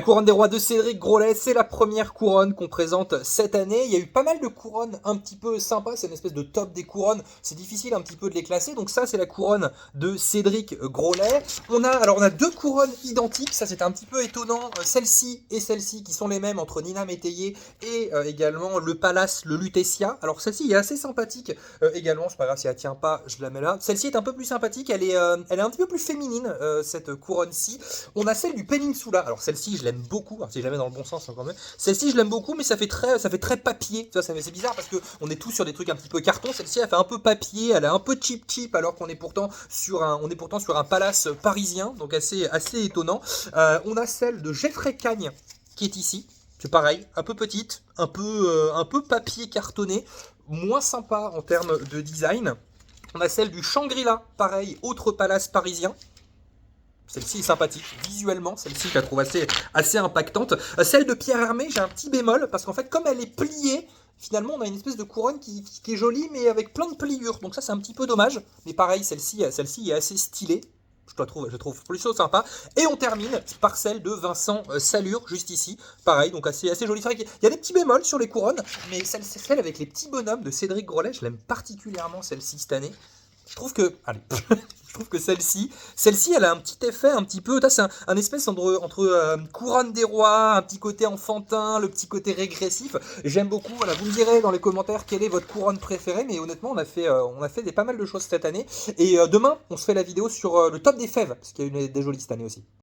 La couronne des rois de Cédric Grolet, c'est la première couronne qu'on présente cette année. Il y a eu pas mal de couronnes un petit peu sympas, c'est une espèce de top des couronnes. C'est difficile un petit peu de les classer. Donc ça, c'est la couronne de Cédric Grolet. On a deux couronnes identiques, ça c'était un petit peu étonnant. Celle-ci et celle-ci qui sont les mêmes entre Nina Métayer et également le Palace, le Lutetia. Alors celle-ci est assez sympathique également, c'est pas grave si elle tient pas, je la mets là. Celle-ci est un peu plus sympathique, elle est un petit peu plus féminine, cette couronne-ci. On a celle du Peninsula. Alors celle-ci, je l'aime beaucoup. Alors, si je la mets dans le bon sens, encore mieux. Celle-ci, je l'aime beaucoup, mais ça fait très papier. Tu vois, c'est bizarre parce que on est tous sur des trucs un petit peu carton. Celle-ci, elle fait un peu papier, elle est un peu cheap, alors qu'on est pourtant sur un palace parisien, donc assez étonnant. On a celle de Jeffrey Cagne qui est ici. C'est pareil, un peu petite, un peu papier cartonné, moins sympa en termes de design. On a celle du Shangri-La, pareil, autre palace parisien. Celle-ci est sympathique, visuellement, celle-ci je la trouve assez impactante. Celle de Pierre Hermé, j'ai un petit bémol, parce qu'en fait, comme elle est pliée, finalement, on a une espèce de couronne qui est jolie, mais avec plein de pliures. Donc ça, c'est un petit peu dommage. Mais pareil, celle-ci est assez stylée. Je la trouve plutôt sympa. Et on termine par celle de Vincent Salure, juste ici. Pareil, donc assez jolie. C'est vrai qu'il y a des petits bémols sur les couronnes, mais celle avec les petits bonhommes de Cédric Grolet, je l'aime particulièrement, celle-ci, cette année. Je trouve que, allez, je trouve que celle-ci, elle a un petit effet un petit peu, c'est un espèce entre couronne des rois, un petit côté enfantin, le petit côté régressif. J'aime beaucoup. Voilà, vous me direz dans les commentaires quelle est votre couronne préférée, mais honnêtement, on a fait pas mal de choses cette année. Et demain, on se fait la vidéo sur le top des fèves, parce qu'il y a eu des jolies cette année aussi.